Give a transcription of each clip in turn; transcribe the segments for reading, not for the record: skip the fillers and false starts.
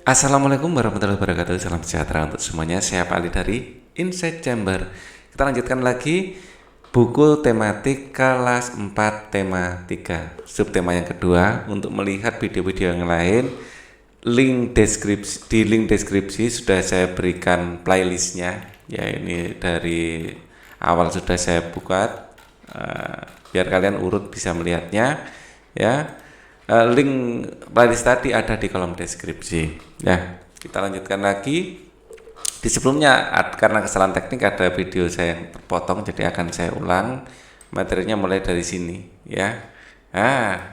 Assalamualaikum warahmatullahi wabarakatuh. Salam sejahtera untuk semuanya. Saya Pak Ali dari Inside Chamber. Kita lanjutkan lagi buku tematik kelas 4 tema 3. Subtema yang kedua, untuk melihat video-video yang lain, link deskripsi sudah saya berikan playlistnya. Ya, ini dari awal sudah saya buka, biar kalian urut bisa melihatnya. Ya, link playlist tadi ada di kolom deskripsi. Ya, kita lanjutkan lagi. Di sebelumnya karena kesalahan teknik ada video saya yang terpotong, jadi akan saya ulang. Materinya mulai dari sini, ya.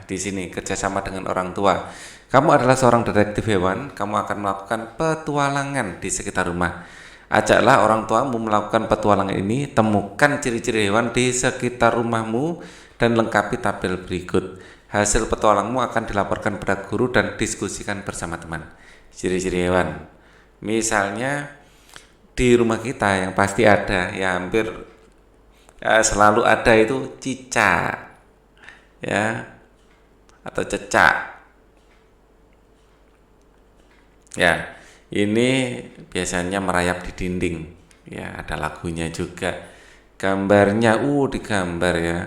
Di sini kerjasama dengan orang tua. Kamu adalah seorang detektif hewan. Kamu akan melakukan petualangan di sekitar rumah. Ajaklah orang tuamu melakukan petualangan ini. Temukan ciri-ciri hewan di sekitar rumahmu dan lengkapi tabel berikut. Hasil petualangmu akan dilaporkan pada guru dan diskusikan bersama teman. Ciri-ciri hewan, misalnya di rumah kita yang pasti ada, ya hampir selalu ada itu cicak, ya, atau cecak. Ya, ini biasanya merayap di dinding. Ya, ada lagunya juga. Gambarnya, digambar ya.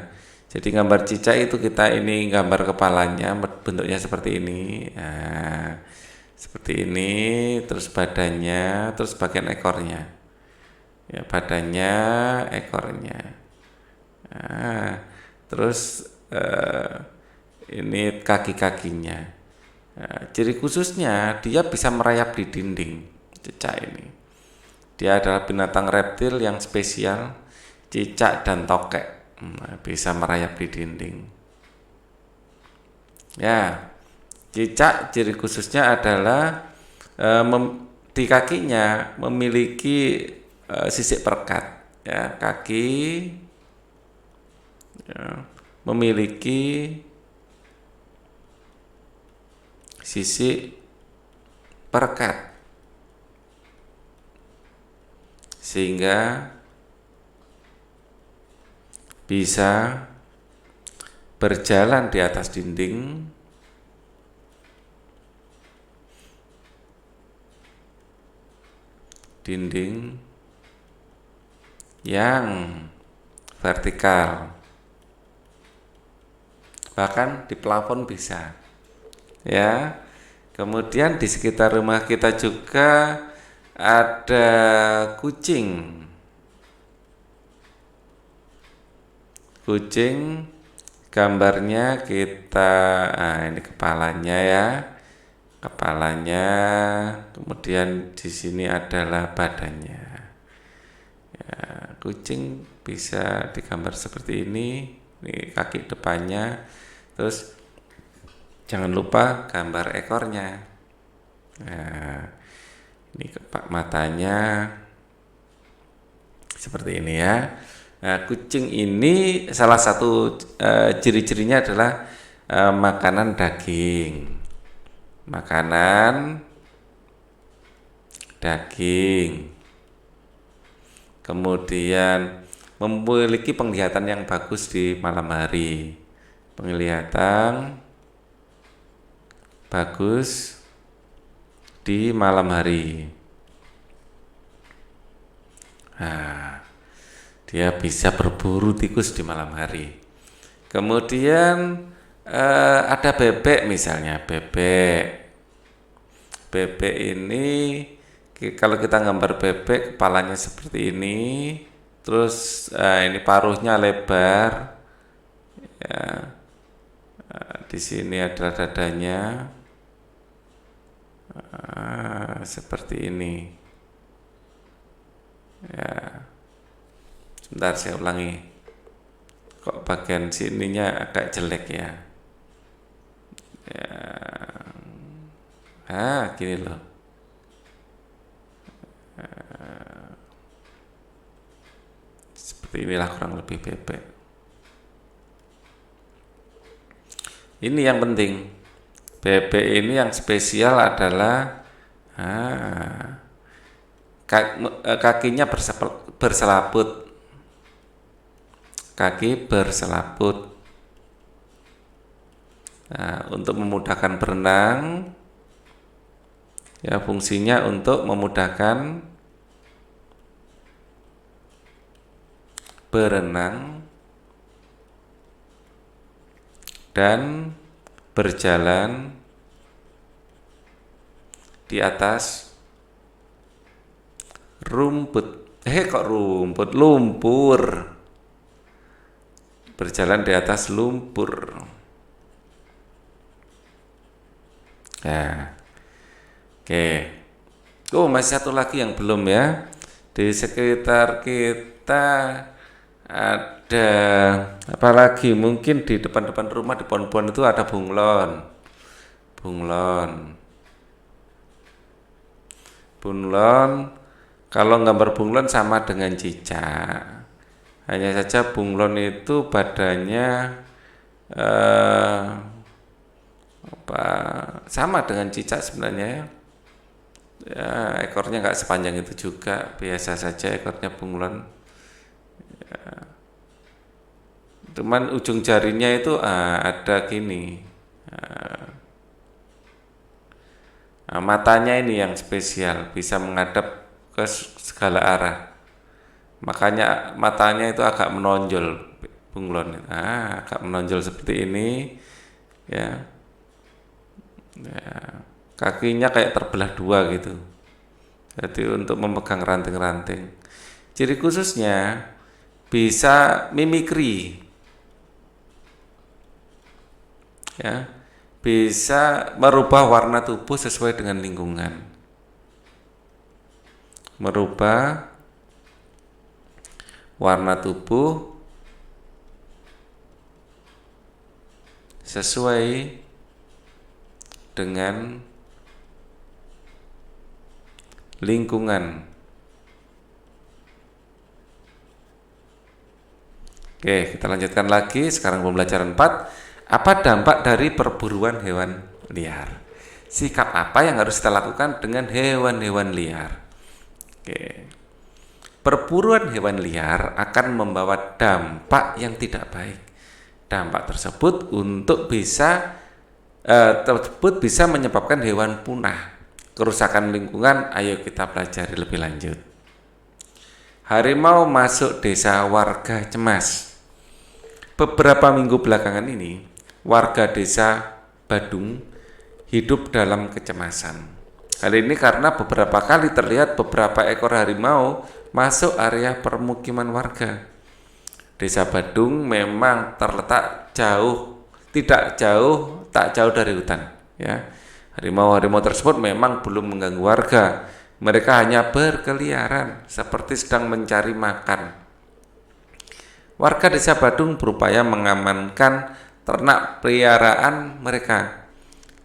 Jadi gambar cicak itu kita ini gambar kepalanya, bentuknya seperti ini. Nah, seperti ini, terus badannya, terus bagian ekornya. Ya, badannya, ekornya. Nah, terus ini kaki-kakinya. Nah, ciri khususnya dia bisa merayap di dinding, cicak ini. Dia adalah binatang reptil yang spesial, cicak dan tokek. Bisa merayap di dinding. Ya, cicak ciri khususnya adalah di kakinya memiliki sisik perekat. Ya, kaki ya, memiliki sisik perekat sehingga bisa berjalan di atas dinding yang vertikal, bahkan di plafon bisa. Ya, kemudian di sekitar rumah kita juga ada kucing. Kucing gambarnya kita, ini kepalanya ya, kepalanya, kemudian di sini adalah badannya. Ya, kucing bisa digambar seperti ini kaki depannya, terus jangan lupa gambar ekornya. Nah, ini matanya seperti ini ya. Nah, kucing ini salah satu ciri-cirinya adalah makanan daging. Makanan daging. Kemudian memiliki penglihatan yang bagus di malam hari. Penglihatan bagus di malam hari. Nah, dia bisa berburu tikus di malam hari. Kemudian ada bebek misalnya, bebek ini kalau kita gambar bebek, kepalanya seperti ini, terus ini paruhnya lebar, ya, di sini adalah dadanya, seperti ini, ya. Sebentar saya ulangi, kok bagian sininya agak jelek ya. Gini loh. Seperti inilah kurang lebih bebek. Ini yang penting. Bebek ini yang spesial adalah kakinya berselaput. Kaki berselaput. Nah, untuk memudahkan berenang, Ya, fungsinya untuk memudahkan berenang dan berjalan di atas rumput. Kok rumput? Lumpur. Berjalan di atas lumpur. Nah, oke. Oh, masih satu lagi yang belum ya. Di sekitar kita ada apa lagi? Mungkin di depan-depan rumah di pohon-pohon itu ada bunglon. Bunglon. Kalau gambar bunglon sama dengan cicak. Hanya saja bunglon itu badannya sama dengan cicak sebenarnya ya. Ya, ekornya nggak sepanjang itu juga, biasa saja ekornya bunglon. Cuman ujung jarinya itu ada gini. Matanya ini yang spesial, bisa menghadap ke segala arah. Makanya matanya itu agak menonjol bunglon. Agak menonjol seperti ini, ya. Kakinya kayak terbelah dua gitu. Jadi untuk memegang ranting-ranting. Ciri khususnya bisa mimikri, ya, bisa merubah warna tubuh sesuai dengan lingkungan, merubah warna tubuh sesuai dengan lingkungan. Oke, kita lanjutkan lagi. Sekarang pembelajaran 4. Apa dampak dari perburuan hewan liar? Sikap apa yang harus kita lakukan dengan hewan-hewan liar? Oke. Perburuan hewan liar akan membawa dampak yang tidak baik. Dampak tersebut bisa menyebabkan hewan punah, kerusakan lingkungan. Ayo kita pelajari lebih lanjut. Harimau masuk desa, warga cemas. Beberapa minggu belakangan ini, warga desa Badung hidup dalam kecemasan. Hal ini karena beberapa kali terlihat beberapa ekor harimau masuk area permukiman warga. Desa Badung memang terletak tak jauh dari hutan. Ya, harimau-harimau tersebut memang belum mengganggu warga. Mereka hanya berkeliaran seperti sedang mencari makan. Warga desa Badung berupaya mengamankan ternak peliharaan mereka.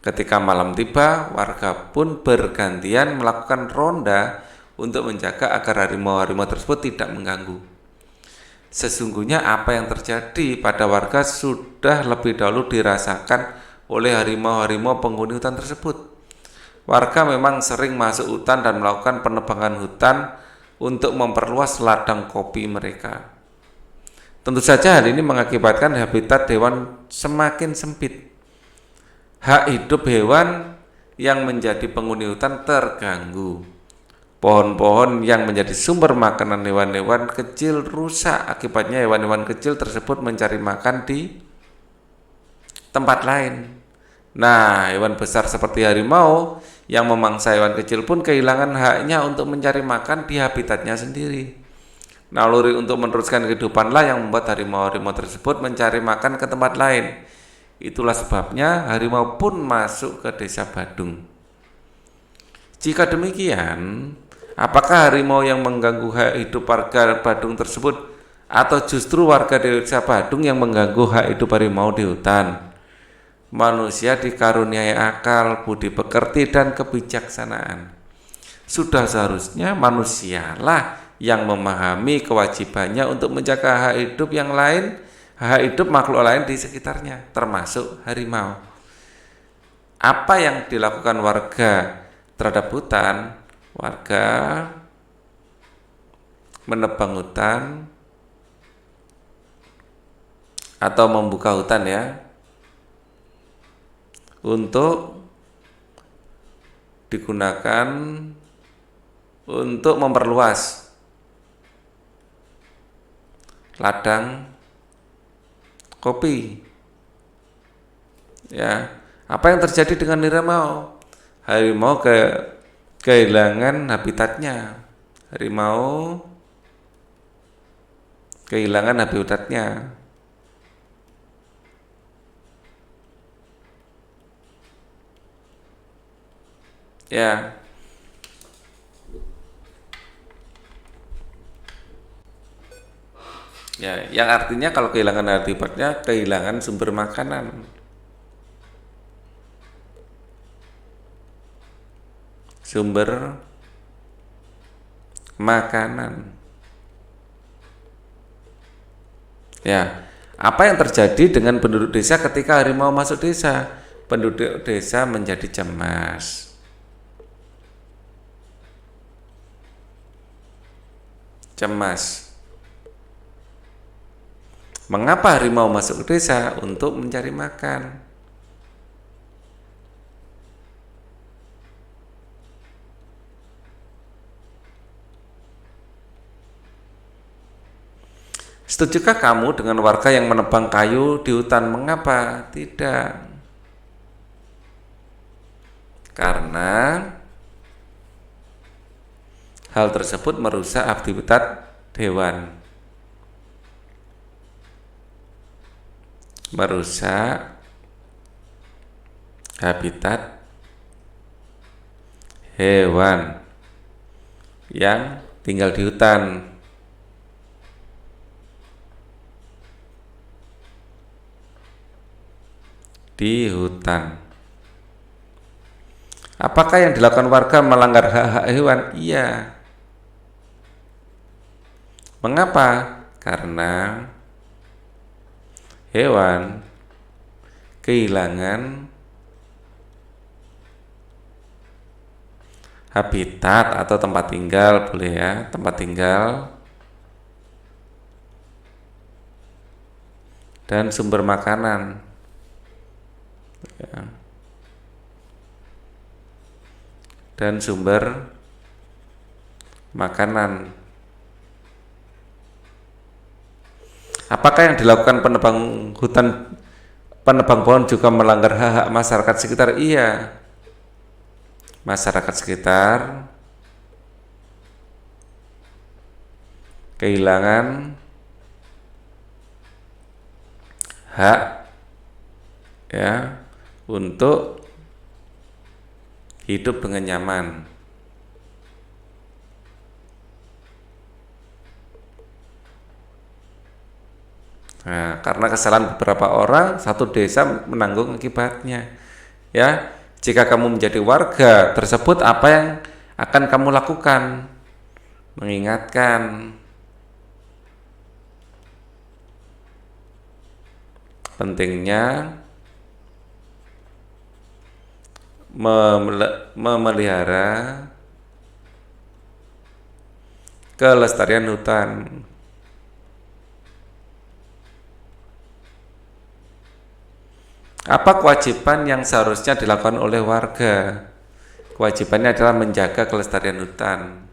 Ketika malam tiba, warga pun bergantian melakukan ronda untuk menjaga agar harimau-harimau tersebut tidak mengganggu. Sesungguhnya apa yang terjadi pada warga sudah lebih dahulu dirasakan oleh harimau-harimau penghuni hutan tersebut. Warga memang sering masuk hutan dan melakukan penebangan hutan untuk memperluas ladang kopi mereka. Tentu saja hal ini mengakibatkan habitat hewan semakin sempit. Hak hidup hewan yang menjadi penghuni hutan terganggu. Pohon-pohon yang menjadi sumber makanan hewan-hewan kecil rusak. Akibatnya hewan-hewan kecil tersebut mencari makan di tempat lain. Nah, hewan besar seperti harimau yang memangsa hewan kecil pun kehilangan haknya untuk mencari makan di habitatnya sendiri. Naluri untuk meneruskan kehidupanlah yang membuat harimau-harimau tersebut mencari makan ke tempat lain. Itulah sebabnya harimau pun masuk ke desa Badung. Jika demikian, apakah harimau yang mengganggu hak hidup warga Badung tersebut, atau justru warga desa Badung yang mengganggu hak hidup harimau di hutan? Manusia dikaruniai akal, budi pekerti, dan kebijaksanaan. Sudah seharusnya manusialah yang memahami kewajibannya untuk menjaga hak hidup yang lain, hak hidup makhluk lain di sekitarnya, termasuk harimau. Apa yang dilakukan warga terhadap hutan? Warga menebang hutan atau membuka hutan ya, untuk digunakan untuk memperluas ladang kopi. Ya, apa yang terjadi dengan harimau? Harimau kehilangan habitatnya. Harimau kehilangan habitatnya. Ya, ya, yang artinya kalau kehilangan habitatnya, kehilangan sumber makanan. Sumber makanan. Ya, apa yang terjadi dengan penduduk desa ketika harimau masuk desa? Penduduk desa menjadi cemas. Cemas. Mengapa harimau masuk ke desa? Untuk mencari makan. Setujukah kamu dengan warga yang menebang kayu di hutan? Mengapa? Tidak. Karena hal tersebut merusak habitat hewan. Merusak habitat hewan yang tinggal di hutan. Di hutan. Apakah yang dilakukan warga melanggar hak-hak hewan? Iya. Mengapa? Karena hewan kehilangan habitat atau tempat tinggal, boleh ya, tempat tinggal dan sumber makanan. Ya. Dan sumber makanan. Apakah yang dilakukan penebang hutan, penebang pohon juga melanggar hak-hak masyarakat sekitar? Iya. Masyarakat sekitar kehilangan hak ya untuk hidup dengan nyaman. Nah, karena kesalahan beberapa orang, satu desa menanggung akibatnya. Ya, jika kamu menjadi warga tersebut, apa yang akan kamu lakukan? Mengingatkan pentingnya memelihara kelestarian hutan. Apa kewajiban yang seharusnya dilakukan oleh warga? Kewajibannya adalah menjaga kelestarian hutan.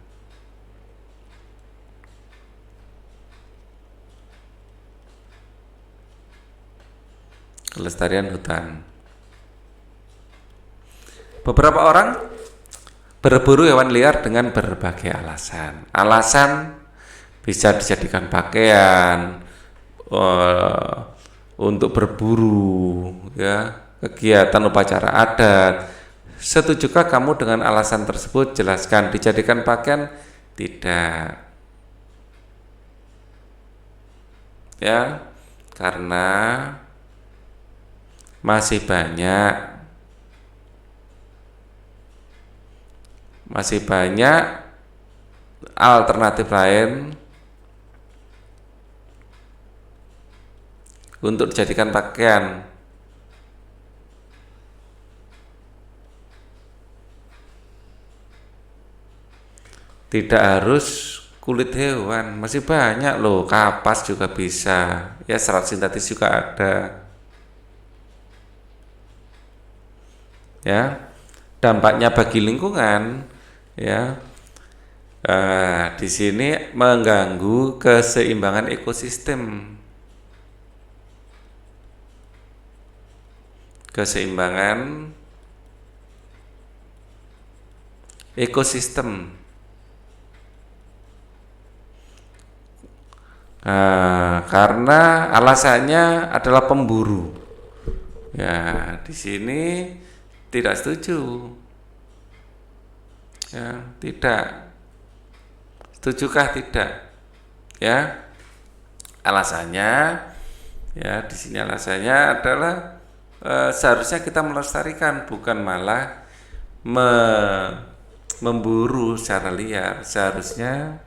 Kelestarian hutan. Beberapa orang berburu hewan liar dengan berbagai alasan. Alasan bisa dijadikan pakaian, untuk berburu, ya, kegiatan upacara adat. Setujukah kamu dengan alasan tersebut? Jelaskan. Dijadikan pakaian? Tidak. Ya, karena masih banyak alternatif lain untuk dijadikan pakaian. Tidak harus kulit hewan, masih banyak loh, kapas juga bisa, ya serat sintetis juga ada. Ya. dampaknya bagi lingkungan, ya. Di sini mengganggu keseimbangan ekosistem. Keseimbangan ekosistem. Karena alasannya adalah pemburu. Ya, di sini tidak setuju. Ya, tidak. Setujukah tidak? Ya. Alasannya, ya, di sini alasannya adalah seharusnya kita melestarikan, bukan malah memburu secara liar. Seharusnya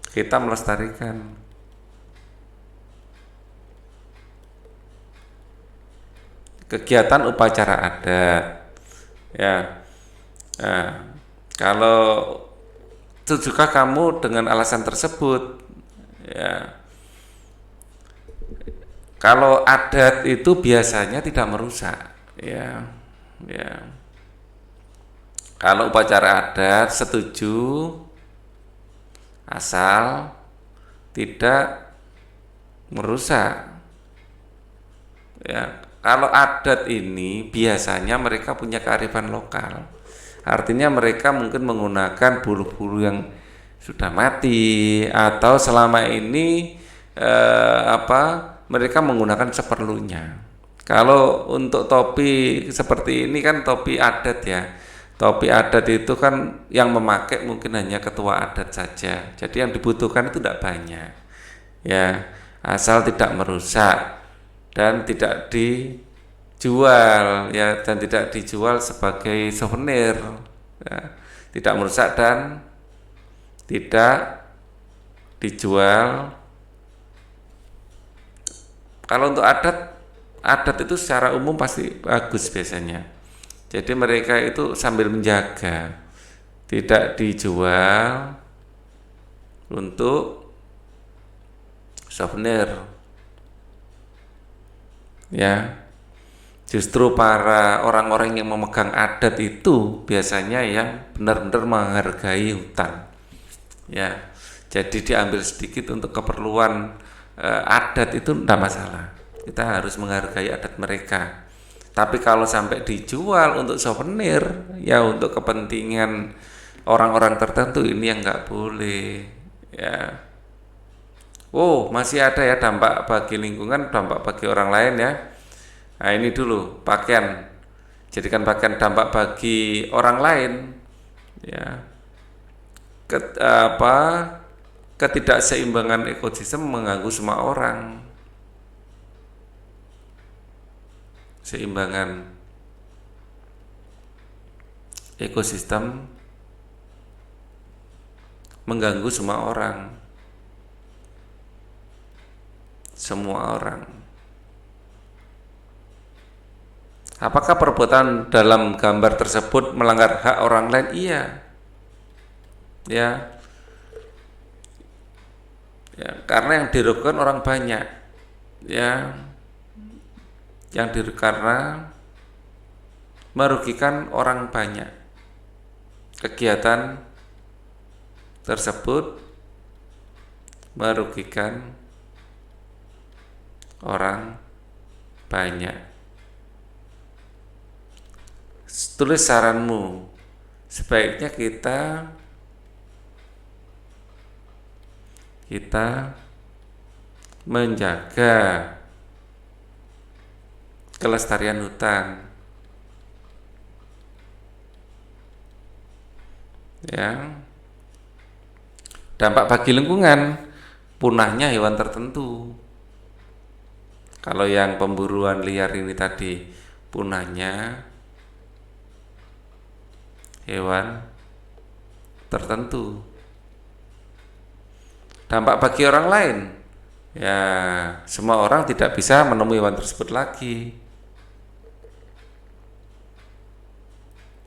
kita melestarikan. Kegiatan upacara adat, ya. Kalau setujukah kamu dengan alasan tersebut? Ya. Kalau adat itu biasanya tidak merusak, ya. Kalau upacara adat setuju, asal tidak merusak. Ya, kalau adat ini biasanya mereka punya kearifan lokal. Artinya mereka mungkin menggunakan bulu-bulu yang sudah mati atau selama ini mereka menggunakan seperlunya. Kalau untuk topi seperti ini kan topi adat, ya. Topi adat itu kan yang memakai mungkin hanya ketua adat saja. Jadi yang dibutuhkan itu tidak banyak. Ya, asal tidak merusak dan tidak dijual, ya, dan tidak dijual sebagai souvenir. Ya, tidak merusak dan tidak dijual. Kalau untuk adat itu secara umum pasti bagus biasanya. Jadi mereka itu sambil menjaga, tidak dijual untuk souvenir. Ya, justru para orang-orang yang memegang adat itu biasanya yang benar-benar menghargai hutan. Ya, jadi diambil sedikit untuk keperluan adat itu tidak masalah. Kita harus menghargai adat mereka. Tapi kalau sampai dijual untuk souvenir, ya untuk kepentingan orang-orang tertentu, ini yang nggak boleh, ya. Oh, masih ada ya dampak bagi lingkungan, dampak bagi orang lain, ya. Nah, ini dulu pakaian. Jadikan pakaian dampak bagi orang lain, ya. Ketidakseimbangan ekosistem mengganggu semua orang. Seimbangan ekosistem mengganggu semua orang. Semua orang. Apakah perbuatan dalam gambar tersebut melanggar hak orang lain? Iya. Ya. Ya, karena yang dirugikan orang banyak. Ya. Karena merugikan orang banyak. Kegiatan tersebut merugikan orang banyak. Tulis saranmu, sebaiknya kita menjaga kelestarian hutan, ya. Dampak bagi lingkungan, punahnya hewan tertentu. Kalau yang pemburuan liar ini tadi, punahnya hewan tertentu. Dampak bagi orang lain, ya, semua orang tidak bisa menemui hewan tersebut lagi.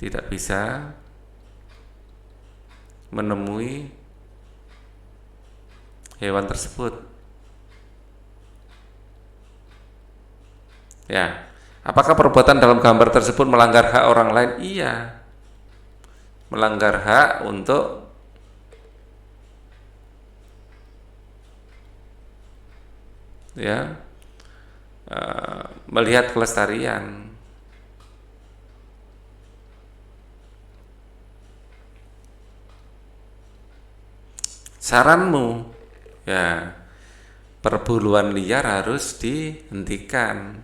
Tidak bisa menemui hewan tersebut. Ya, Apakah perbuatan dalam gambar tersebut melanggar hak orang lain? Iya, melanggar hak untuk ya melihat kelestarian. Saranmu, ya, perburuan liar harus dihentikan,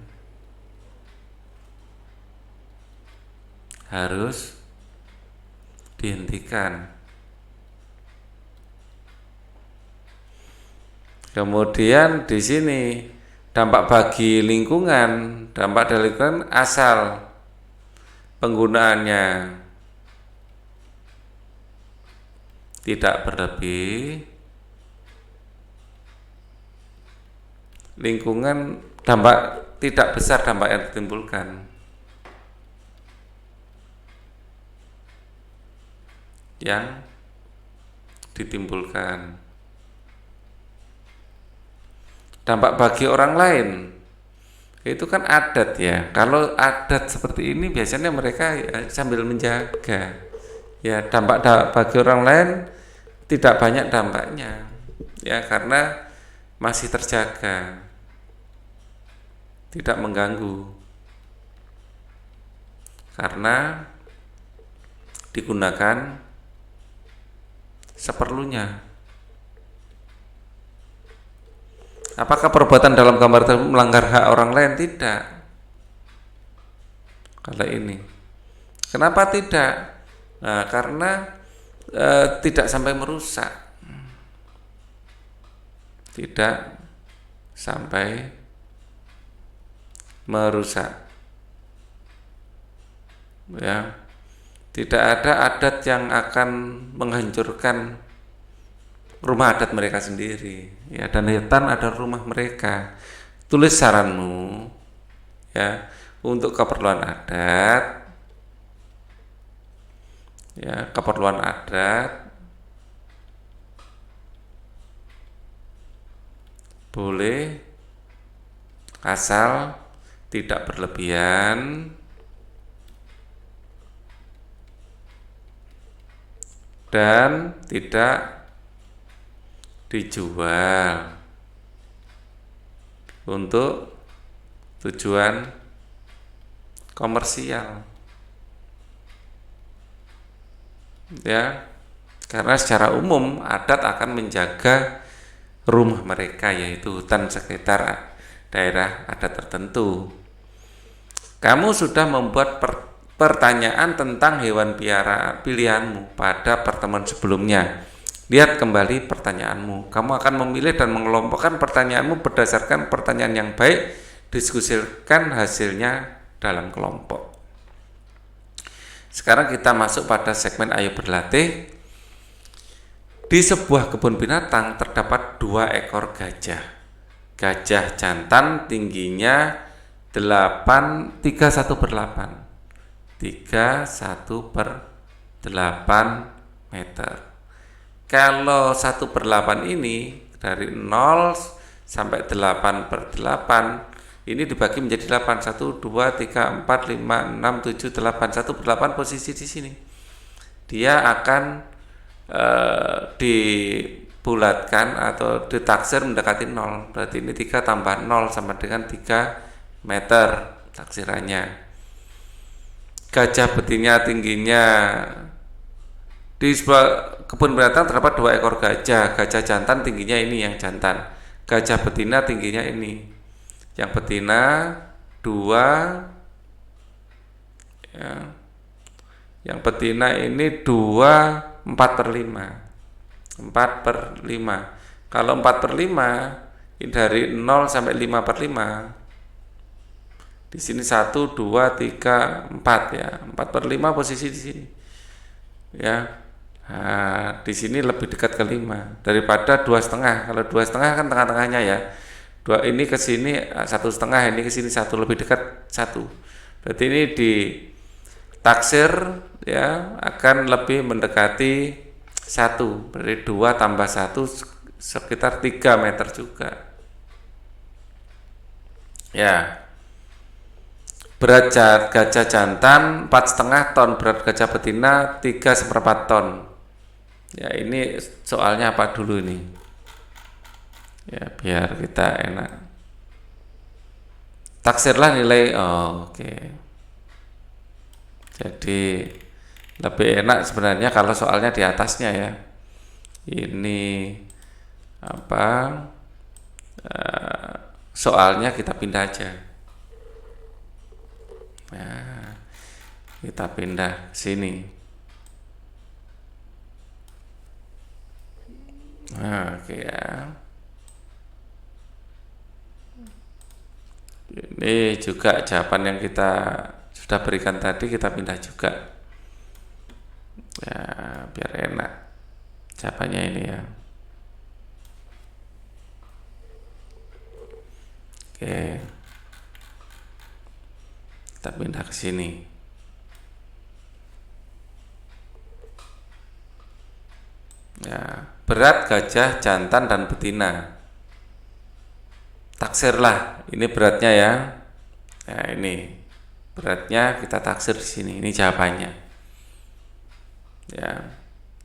harus dihentikan. Kemudian di sini dampak bagi lingkungan, dampak dari lingkungan asal penggunaannya tidak berlebih, lingkungan dampak tidak besar dampak yang ditimbulkan. Dampak bagi orang lain itu kan adat ya. Kalau adat seperti ini biasanya mereka sambil menjaga. Ya, dampak bagi orang lain tidak banyak dampaknya. Ya, karena masih terjaga. Tidak mengganggu. Karena digunakan seperlunya. Apakah perbuatan dalam gambar tersebut melanggar hak orang lain? Tidak. Kalau ini, kenapa tidak? Nah, karena tidak sampai merusak, tidak sampai merusak, ya. Tidak ada adat yang akan menghancurkan rumah adat mereka sendiri, ya, dan hutan adalah rumah mereka. Tulis saranmu, ya, untuk keperluan adat, ya, keperluan adat boleh asal tidak berlebihan dan tidak dijual untuk tujuan komersial, ya, karena secara umum adat akan menjaga rumah mereka, yaitu hutan sekitar daerah adat tertentu. Kamu sudah membuat pertanyaan tentang hewan piaraan pilihanmu pada pertemuan sebelumnya. Lihat kembali pertanyaanmu. Kamu akan memilih dan mengelompokkan pertanyaanmu berdasarkan pertanyaan yang baik. Diskusikan hasilnya dalam kelompok. Sekarang kita masuk pada segmen Ayo Berlatih. Di sebuah kebun binatang terdapat 2 ekor gajah. Gajah jantan tingginya 31/8 meter. Kalau 1/8 ini dari 0 sampai 8/8 ini dibagi menjadi 8. 1, 2, 3, 4, 5, 6, 7, 8. 1/8 posisi di sini. Dia akan dibulatkan atau ditaksir mendekati 0. Berarti ini 3 tambah 0 sama dengan 3 meter taksirannya. Gajah betina tingginya, di sebuah kebun binatang terdapat 2 ekor gajah. Gajah jantan tingginya ini yang jantan. Gajah betina tingginya ini. Yang betina 2, ya. Yang betina ini 4/5. Kalau 4/5 ini dari 0 sampai 5/5. Di sini 1, 2, 3, 4 ya. 4/5 posisi di sini. Ya. Nah, di sini lebih dekat ke 5 daripada 2,5. Kalau 2,5 kan tengah-tengahnya ya. 2 ini ke sini 1,5, ini ke sini 1, lebih dekat 1. Berarti ini di taksir ya akan lebih mendekati 1. Berarti 2 tambah 1 sekitar 3 meter juga. Ya. Berat gajah jantan 4,5 ton, berat gajah betina 3,4 ton. Ya, ini soalnya apa dulu ini? Ya, biar kita enak. Taksirlah nilai. Oh, oke. Jadi lebih enak sebenarnya kalau soalnya di atasnya ya. Ini apa? Soalnya kita pindah aja. Nah, kita pindah sini. Nah, oke ya. Ini juga jawaban yang kita sudah berikan tadi, kita pindah juga. Ya, biar enak jawabannya ini ya. Oke. Kita pindah ke sini. Ya, berat gajah jantan dan betina. Taksirlah, ini beratnya ya. Nah, ini beratnya kita taksir di sini. Ini jawabannya. Ya.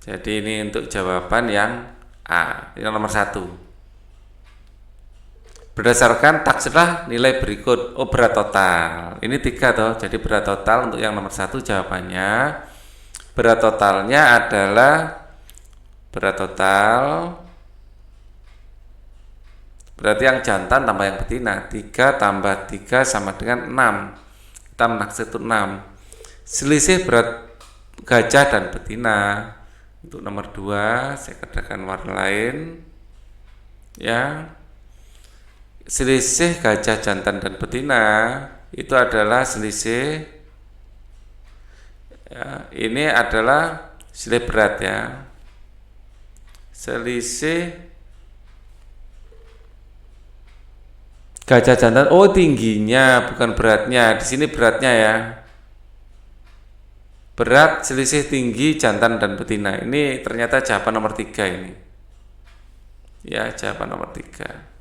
Jadi ini untuk jawaban yang A, yang nomor 1. Berdasarkan taksirlah nilai berikut. Oh, berat total. Ini 3 toh. Jadi berat total untuk yang nomor 1 jawabannya. Berat totalnya adalah berat total berarti yang jantan tambah yang betina, 3 tambah 3 sama dengan 6. Kita menaksir itu 6. Selisih berat gajah dan betina. Untuk nomor 2 saya kerjakan warna lain. Ya. Selisih gajah jantan dan betina itu adalah selisih ya, ini adalah selisih berat ya. Selisih gajah jantan, oh tingginya bukan beratnya. Di sini beratnya ya. Berat selisih tinggi jantan dan betina. Ini ternyata jawaban nomor 3 ini. Ya, jawaban nomor 3.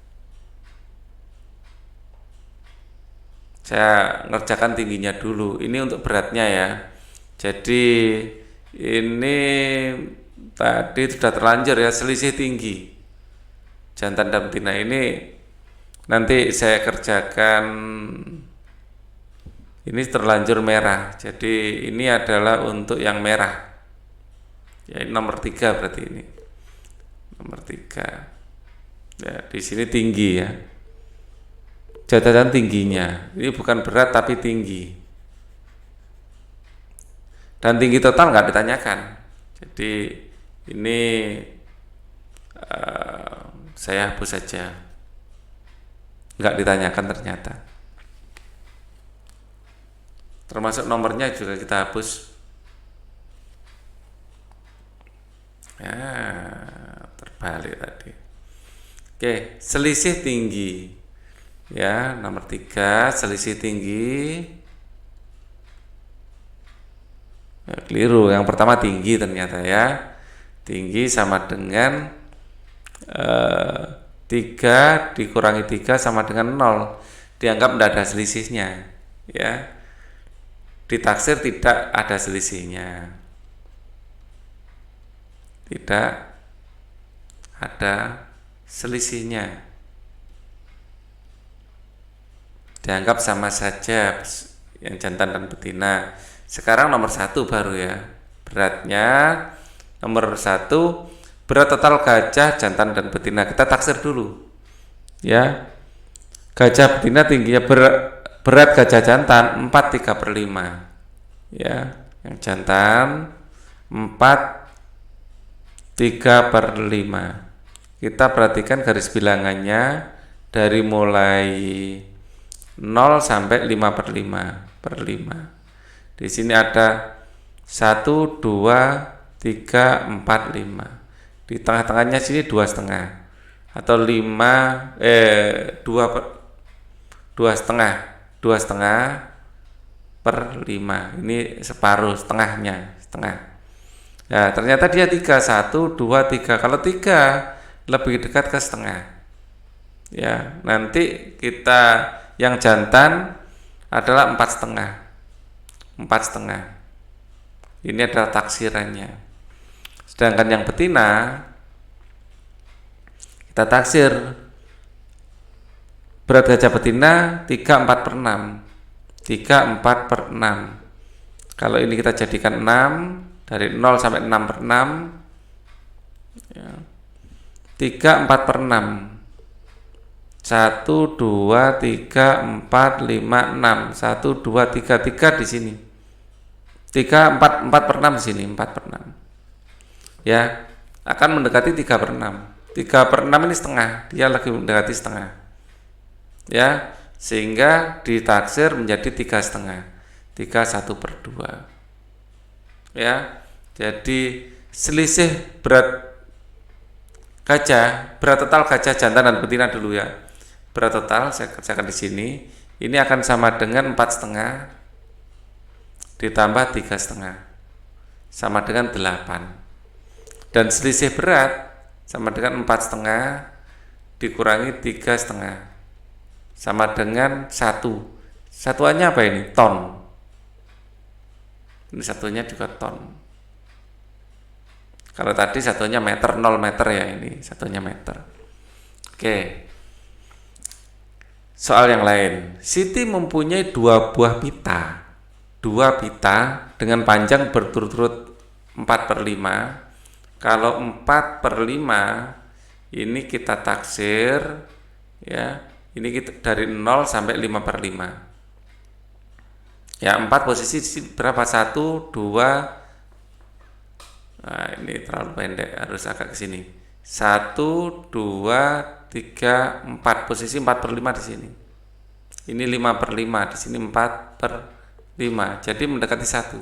Saya ngerjakan tingginya dulu. Ini untuk beratnya ya. Jadi ini tadi sudah terlanjur ya, selisih tinggi jantan dan betina ini nanti saya kerjakan. Ini terlanjur merah. Jadi ini adalah untuk yang merah. Ya, ini nomor 3 berarti ini. Nomor 3. Ya, di sini tinggi ya. Catatan tingginya. Ini bukan berat tapi tinggi. Dan tinggi total nggak ditanyakan. Jadi ini saya hapus saja. Nggak ditanyakan ternyata. Termasuk nomornya juga kita hapus. Ya, terbalik tadi. Oke, selisih tinggi. Ya, nomor 3, selisih tinggi. Ya, keliru. Yang pertama tinggi ternyata ya. Tinggi sama dengan 3 dikurangi 3 sama dengan 0. Dianggap tidak ada selisihnya. Ya. Ditaksir tidak ada selisihnya. Tidak ada selisihnya. Dianggap sama saja yang jantan dan betina. Sekarang nomor 1 baru ya. Beratnya nomor 1, berat total gajah jantan dan betina. Kita taksir dulu. Ya. Gajah betina tingginya berat gajah jantan 4/3/5. Ya, yang jantan 4/3/5. Kita perhatikan garis bilangannya dari mulai 0 sampai 5/5/5. Di sini ada 1, 2, 3, 4, 5. Di tengah-tengahnya sini 2,5 atau 2,5/5. Ini separuh, setengahnya, setengah. Ya, ternyata dia 3, 1, 2, 3. Kalau 3 lebih dekat ke setengah. Ya, nanti kita yang jantan adalah 4,5. 4,5. Ini adalah taksirannya. Sedangkan yang betina kita taksir berat gajah betina 3/4/6. 3/4/6. Kalau ini kita jadikan 6, dari 0 sampai 6/6 ya. 3/4/6. 1, 2, 3, 4, 5, 6. 1, 2, 3, 3 di sini. 4/6 di sini, 4/6. Ya, akan mendekati 3/6. 3/6 ini setengah, dia lagi mendekati setengah. Ya, sehingga ditaksir menjadi 3,5. 3/1/2. Ya, jadi selisih berat gajah, berat total gajah jantan dan betina dulu ya. Berat total saya kerjakan di sini. Ini akan sama dengan 4,5 ditambah 3,5 sama dengan 8. Dan selisih berat sama dengan 4,5 dikurangi 3,5 sama dengan 1. Satuannya apa ini? Ton. Ini satunya juga ton. Kalau tadi satunya meter, 0 meter ya, ini satunya meter. Oke. Soal yang lain. Siti mempunyai 2 buah pita. 2 pita dengan panjang berturut-turut 4/5. Kalau 4/5 ini kita taksir ya. Ini kita dari 0 sampai 5/5. Ya, 4 posisi berapa? 1, 2. Nah, ini terlalu pendek, harus agak ke sini. 1, 2, 3, 4. Posisi 4/5 di sini. Ini 5/5, di sini 4/5. Jadi mendekati 1.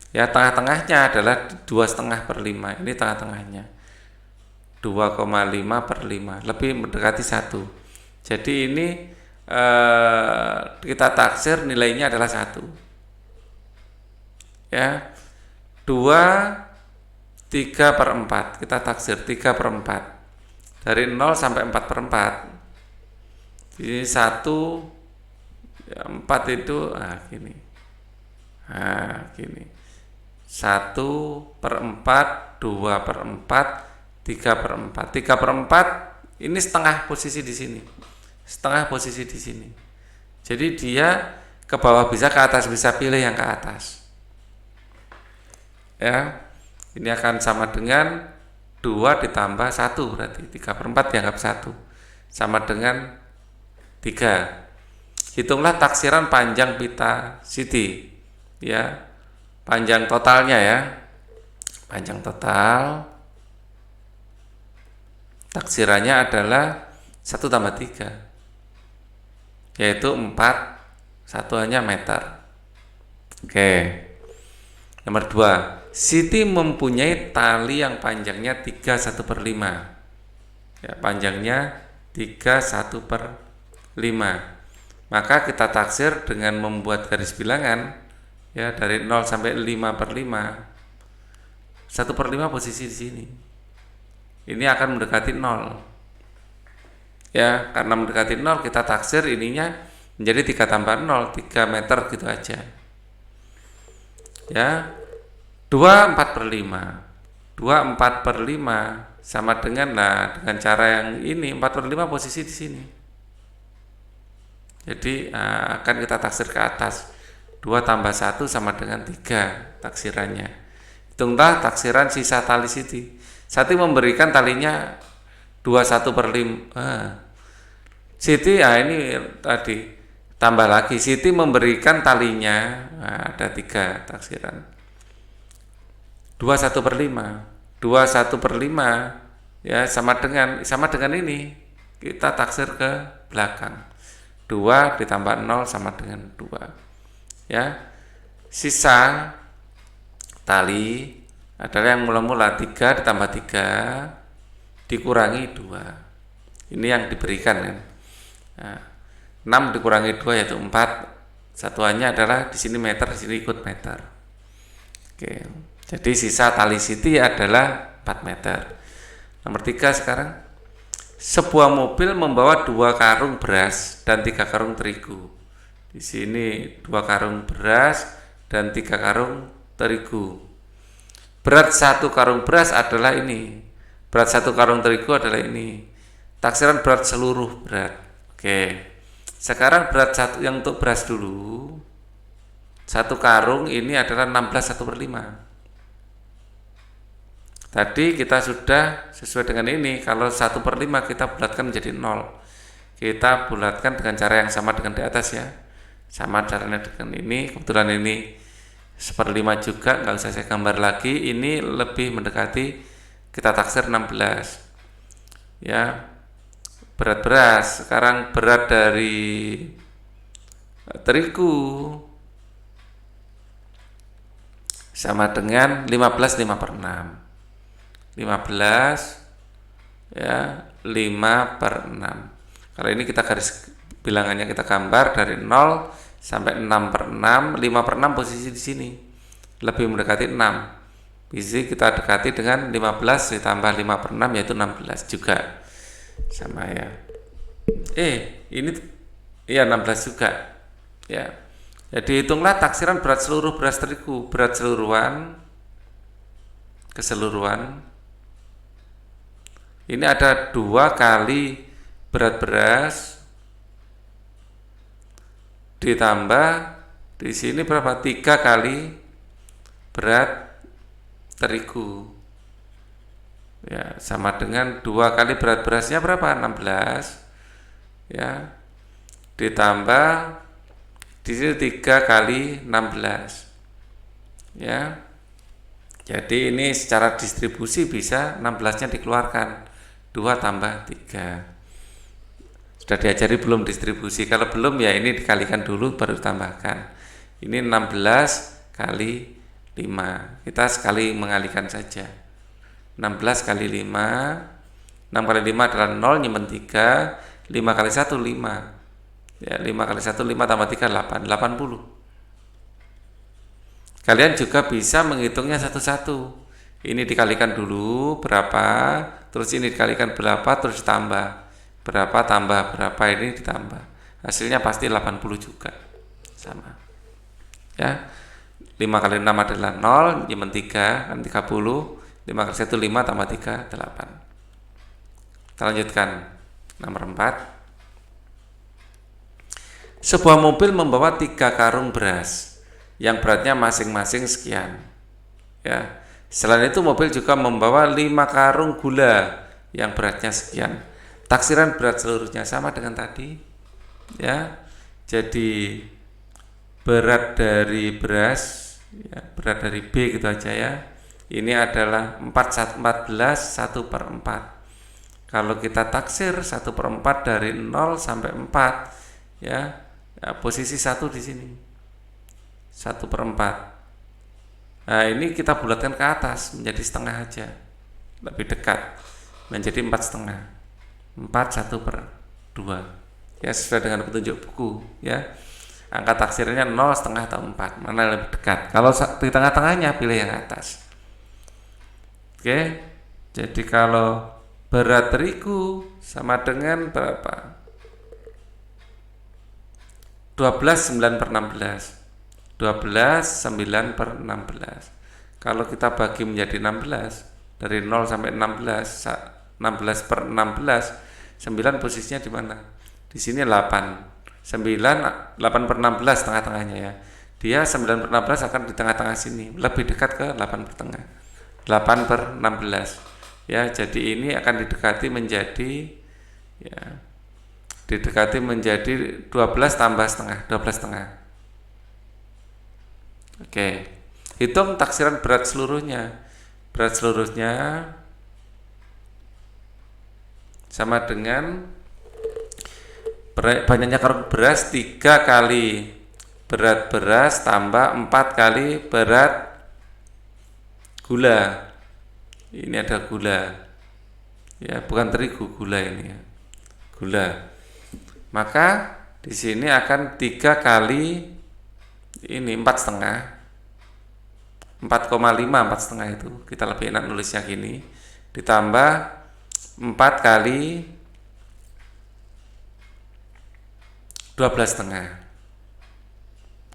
Ya, tengah-tengahnya adalah 2,5/5. Ini tengah-tengahnya. 2,5/5, lebih mendekati 1. Jadi ini kita taksir nilainya adalah 1. Ya. 2, 3/4. Kita taksir 3/4. Dari 0 sampai 4/4. Ini 1, ya, 4 itu gini. Gini. 1/4, 2/4, 3/4. 3/4 ini setengah posisi di sini. Setengah posisi di sini. Jadi dia ke bawah bisa, ke atas bisa, pilih yang ke atas. Ya, ini akan sama dengan 2 ditambah 1, berarti 3/4 dianggap 1 sama dengan 3. Hitunglah taksiran panjang pita Siti ya, panjang totalnya ya. Panjang total taksirannya adalah 1 tambah 3, yaitu 4, satuannya meter. Oke. Nomor 2, Siti mempunyai tali yang panjangnya 3/1/5. Ya, panjangnya 3/1/5. Maka kita taksir dengan membuat garis bilangan ya, dari 0 sampai 5/5. 1/5 posisi di sini. Ini akan mendekati 0. Ya, karena mendekati 0 kita taksir ininya menjadi 3 tambah 0, 3 meter gitu aja. Ya. 2/4/5. 2/4/5 sama dengan dengan cara yang ini 4/5 posisi di sini. Jadi akan kita taksir ke atas. 2 tambah 1 sama dengan 3 taksirannya. Hitunglah taksiran sisa tali Siti. Siti memberikan talinya 21/5. Siti ini tadi tambah lagi. Siti memberikan talinya ada 3 taksiran. 21/5. 21/5 ya sama dengan ini. Kita taksir ke belakang. 2 ditambah 0 sama dengan 2. Ya. Sisa tali adalah yang mula-mula 3 ditambah 3 dikurangi 2. Ini yang diberikan kan. Nah, 6 dikurangi 2 yaitu 4. Satuannya adalah di sini meter, di sini ikut meter. Oke. Jadi sisa tali Siti adalah 4 meter. Nomor 3 sekarang. Sebuah mobil membawa 2 karung beras dan 3 karung terigu. Di sini 2 karung beras dan 3 karung terigu. Berat 1 karung beras adalah ini. Berat 1 karung terigu adalah ini. Taksiran berat seluruh berat. Oke. Sekarang berat yang untuk beras dulu. 1 karung ini adalah 16/1/5. Tadi kita sudah sesuai dengan ini. Kalau 1/5 kita bulatkan menjadi 0. Kita bulatkan dengan cara yang sama dengan di atas ya. Sama caranya dengan ini. Kebetulan ini 1/5 juga, nggak usah saya gambar lagi. Ini lebih mendekati, kita taksir 16 ya. Berat beras, sekarang berat dari terigu sama dengan 15/5/6. 15 ya, 5/6. Kalau ini kita garis bilangannya, kita gambar dari 0 sampai 6/6. 5/6 posisi di sini lebih mendekati 6. Bisa kita dekati dengan 15 ditambah 5/6 yaitu 16 juga. Sama ya. Ini iya 16 juga. Ya. Jadi hitunglah taksiran berat seluruh beras terigu, berat keseluruhan. Ini ada 2 kali berat beras ditambah di sini berapa? 3 kali berat terigu. Ya, sama dengan 2 kali berat berasnya berapa? 16. Ya. Ditambah di sini 3 kali 16. Ya. Jadi ini secara distribusi bisa 16-nya dikeluarkan. 2 tambah 3. Sudah diajari belum distribusi? Kalau belum ya ini dikalikan dulu baru ditambahkan. Ini 16 kali 5. Kita sekali mengalikan saja. 16 kali 5. 6 kali 5 adalah 0, nyimpen 3. 5 kali 1 5. Ya, 5 kali 1 5 tambah 3 8. 80. Kalian juga bisa menghitungnya satu-satu. Ini dikalikan dulu berapa, terus ini dikalikan berapa, terus ditambah berapa tambah berapa, ini ditambah. Hasilnya pasti 80 juga. Sama. Ya. 5 kali 6 adalah 0, nyimpen 3 kan 30. 5 kali 1 5 tambah 3 8. Kita lanjutkan. Nomor 4. Sebuah mobil membawa 3 karung beras yang beratnya masing-masing sekian. Ya. Selain itu mobil juga membawa 5 karung gula yang beratnya sekian. Taksiran berat seluruhnya sama dengan tadi. Ya. Jadi berat dari beras, ya, berat dari B gitu aja ya. Ini adalah 14 1/4. Kalau kita taksir 1/4 dari 0 sampai 4 ya, posisi 1 di sini. 1/4. Nah, ini kita bulatkan ke atas menjadi setengah aja, lebih dekat menjadi 4,5. 4/1/2 ya, sesuai dengan petunjuk buku ya. Angka taksirnya 0, setengah atau 4, mana yang lebih dekat. Kalau di tengah-tengahnya pilih yang atas. Oke, jadi kalau berat terigu sama dengan berapa? 12 9/16. 12 9/16. Kalau kita bagi menjadi 16, dari 0 sampai 16, 16/16, 9 posisinya di mana? Di sini 8. 8/16 tengah-tengahnya ya. Dia 9/16 akan di tengah-tengah sini, lebih dekat ke 8/tengah. 8/16. Ya, jadi ini akan didekati menjadi ya, 12 tambah setengah, 12 setengah. Oke, hitung taksiran berat seluruhnya. Berat seluruhnya sama dengan banyaknya karung beras 3 kali berat beras tambah 4 kali berat gula. Ini ada gula. Ya, bukan terigu, gula ini ya. Gula. Maka di sini akan 3 kali ini 4,5. 4,5 4,5 itu kita lebih enak nulisnya gini, ditambah 4 kali 12,5.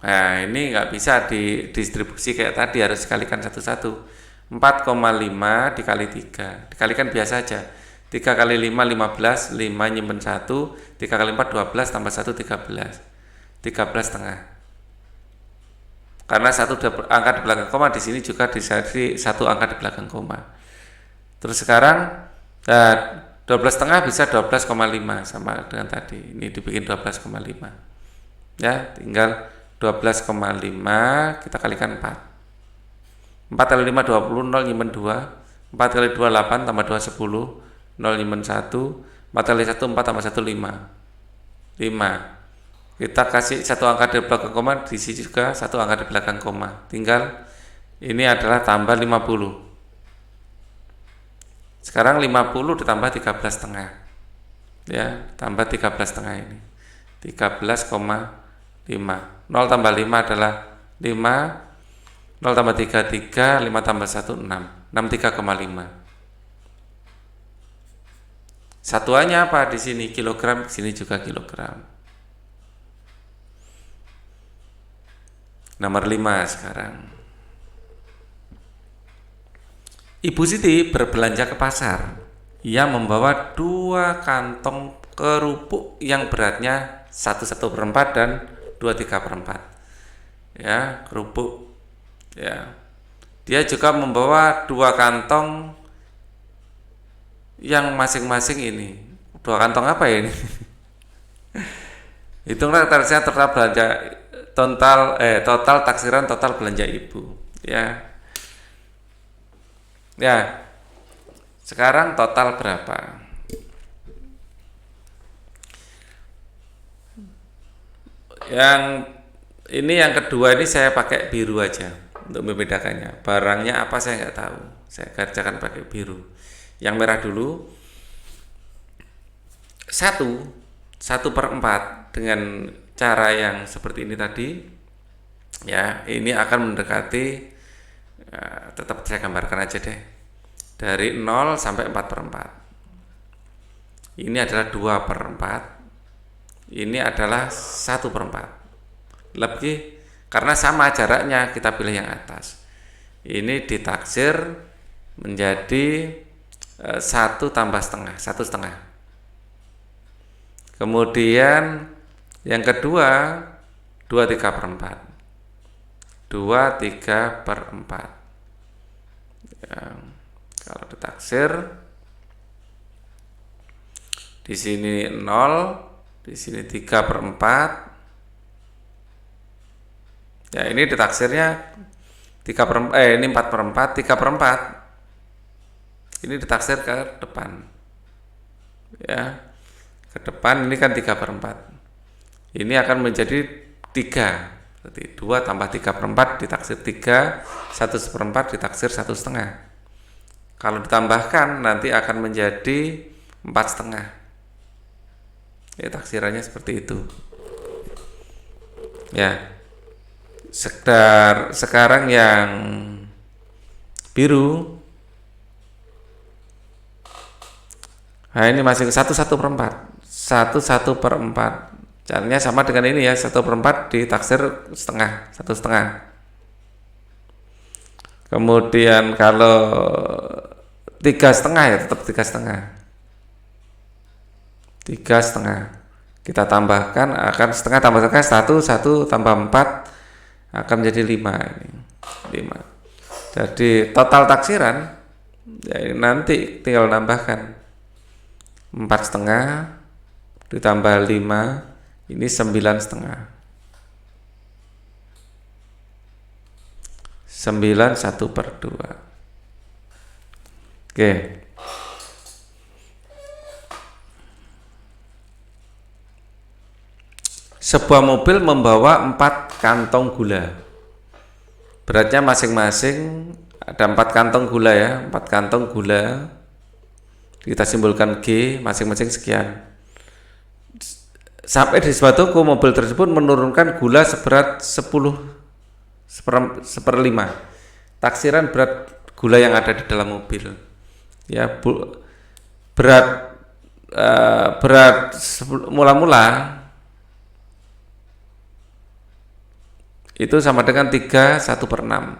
Nah, ini nggak bisa didistribusi kayak tadi, harus dikalikan satu-satu. 4,5 dikali 3, dikalikan biasa aja. 3 kali 5, 15, 5 nyimpen 1, 3 kali 4, 12, tambah 1, 13. 13 setengah. Karena satu angka di belakang koma, di sini juga disari satu angka di belakang koma. Terus sekarang 12 setengah bisa 12,5 sama dengan tadi. Ini dibikin 12,5. Ya, tinggal 12,5 kita kalikan 4. 4 kali 5 20, 0 nyimpen 2. 4 kali 2 8 tambah 2 10, 0 nyimpen 1. 4 kali 1 4 tambah 1 5. 5. Kita kasih satu angka di belakang koma, di sini juga satu angka di belakang koma. Tinggal ini adalah tambah 50. Sekarang 50 ditambah 13 setengah. Ya, tambah 13 setengah ini. 13,5. 0 tambah 5 adalah 5. 0 tambah 3, 3. 5 tambah 1, 6. 63,5. Satuannya apa di sini? Kilogram, di sini juga kilogram. Nomor 5 sekarang. Ibu Siti berbelanja ke pasar. Ia membawa 2 kantong kerupuk yang beratnya 1/4 dan 2/3. Ya, kerupuk. Ya. Dia juga membawa 2 kantong yang masing-masing ini. 2 kantong apa ya ini? Hitunglah total belanja total taksiran total belanja ibu, ya. Ya. Sekarang total berapa? Yang ini yang kedua ini saya pakai biru aja untuk membedakannya. Barangnya apa saya nggak tahu. Saya kerjakan pakai biru. Yang merah dulu. 1/4 dengan cara yang seperti ini tadi, ya, ini akan mendekati, tetap saya gambarkan aja deh, dari 0 sampai 4/4. Ini adalah 2/4, ini adalah 1/4. Lebih karena sama jaraknya, kita pilih yang atas. Ini ditaksir menjadi 1 tambah setengah, 1/2. Kemudian yang kedua 2/3/4. 2/3/4. Ya, kalau ditaksir di sini 0, di sini 3/4. Ya, ini ditaksirnya ini 4/4, 3/4. Ini ditaksir ke depan. Ya. Ke depan ini kan 3/4. Ini akan menjadi 3. Berarti 2 tambah 3/4 ditaksir 3, 1/4 ditaksir 1/2. Kalau ditambahkan nanti akan menjadi 4/2. Ya, taksirannya seperti itu. Ya. Sekarang yang biru. Nah, ini masih 1/4. 1/4. Caranya sama dengan ini ya, 1/4 ditaksir setengah, 1/2. Kemudian kalau 3/2 ya tetap 3/2. 3/2 kita tambahkan akan setengah tambah setengah 1 tambah 4 akan menjadi 5 ini. 5. Jadi total taksiran ya, nanti tinggal nambahkan 4/2 ditambah 5, ini 9/2. 9 1/2. Oke. Sebuah mobil membawa 4 kantong gula. Beratnya masing-masing ada 4 kantong gula ya, 4 kantong gula. Kita simbolkan G, masing-masing sekian. Sampai di sebuah toko, mobil tersebut menurunkan gula seberat 10/5. Taksiran berat gula yang ada di dalam mobil. Ya, berat mula-mula itu sama dengan 3 1/6.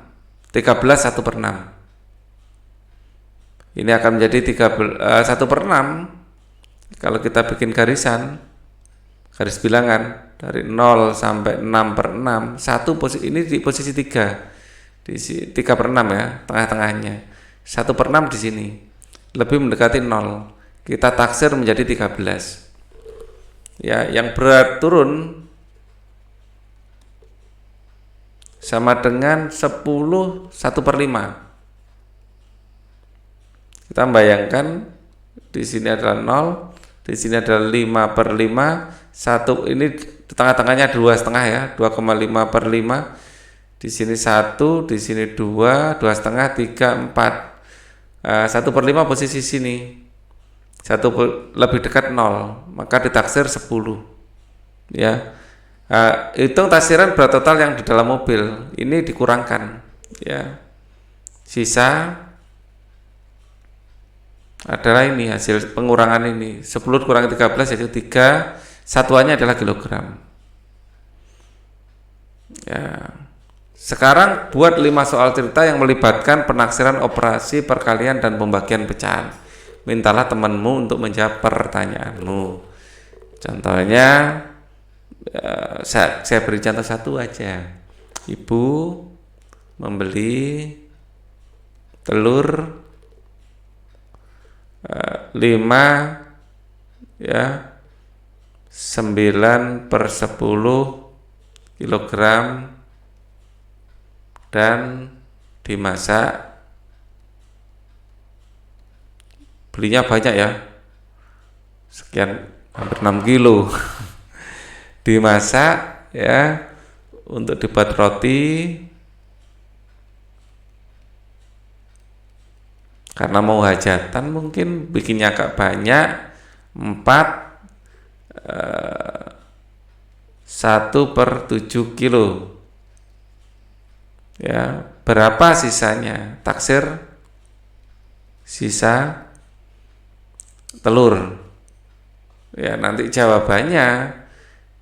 13 1/6. Ini akan menjadi 1/6 kalau kita bikin garis bilangan dari 0 sampai 6/6. Ini di posisi 3. Di 3/6 ya, tengah-tengahnya. 1/6 di sini. Lebih mendekati 0. Kita taksir menjadi 13. Ya, yang berat turun sama dengan 10 1/5. Kita bayangkan di sini adalah 0, di sini adalah 5/5, 1 ini di tengah-tengahnya 2,5 ya, 2,5/5. Di sini 1, di sini 2, 2,5, 3, 4. 1/5 posisi sini. 1 lebih dekat 0, maka ditaksir 10. Ya. Hitung taksiran berat total yang di dalam mobil ini dikurangkan ya, sisa adalah ini hasil pengurangan ini 10 kurangi 13 yaitu 3, satuannya adalah kilogram ya. Sekarang buat 5 soal cerita yang melibatkan penaksiran operasi perkalian dan pembagian pecahan. Mintalah temanmu untuk menjawab pertanyaanmu. Contohnya saya beri contoh satu aja. Ibu membeli telur 5 ya 9/10 kilogram dan dimasak. Belinya banyak ya, sekian hampir 6 kilo. Dimasak ya untuk dibuat roti karena mau hajatan, mungkin bikinnya agak banyak, 1/7 kilo ya. Berapa sisanya? Taksir sisa telur ya. Nanti jawabannya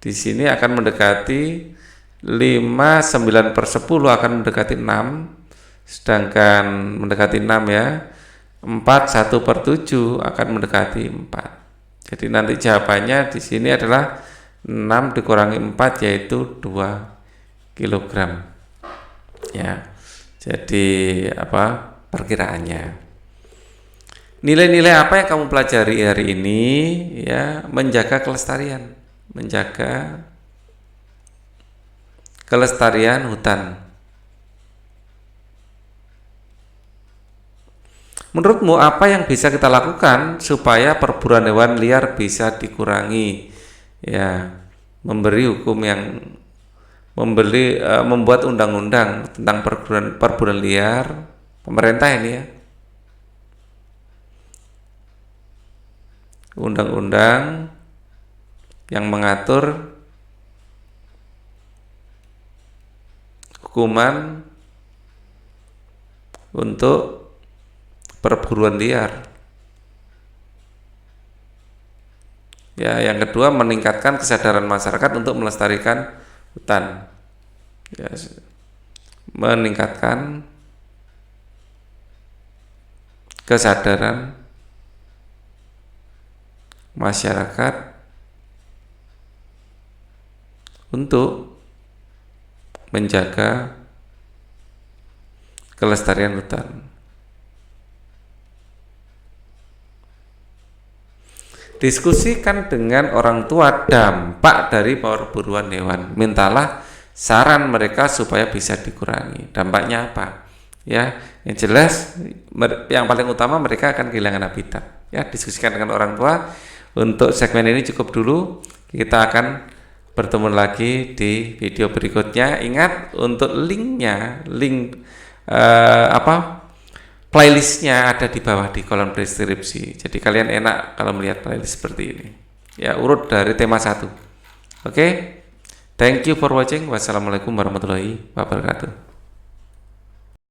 di sini akan mendekati 5, 9/10 akan mendekati 6, sedangkan mendekati 6 ya. 4, 1/7 akan mendekati 4. Jadi nanti jawabannya di sini adalah 6 dikurangi 4 yaitu 2 kilogram. Ya. Jadi perkiraannya. Nilai-nilai apa yang kamu pelajari hari ini ya? Menjaga kelestarian hutan. Menurutmu apa yang bisa kita lakukan supaya perburuan hewan liar bisa dikurangi? Ya, membuat undang-undang tentang perburuan liar, pemerintah ini ya. Undang-undang yang mengatur hukuman untuk perburuan liar. Ya, yang kedua meningkatkan kesadaran masyarakat untuk melestarikan hutan. Ya, meningkatkan kesadaran masyarakat untuk menjaga kelestarian hutan. Diskusikan dengan orang tua dampak dari perburuan hewan. Mintalah saran mereka supaya bisa dikurangi. Dampaknya apa? Ya, yang jelas yang paling utama mereka akan kehilangan habitat. Ya, diskusikan dengan orang tua. Untuk segmen ini cukup dulu. Kita akan bertemu lagi di video berikutnya. Ingat untuk link playlistnya ada di bawah di kolom deskripsi. Jadi kalian enak kalau melihat playlist seperti ini. Ya, urut dari tema 1. Oke. Thank you for watching. Wassalamualaikum warahmatullahi wabarakatuh.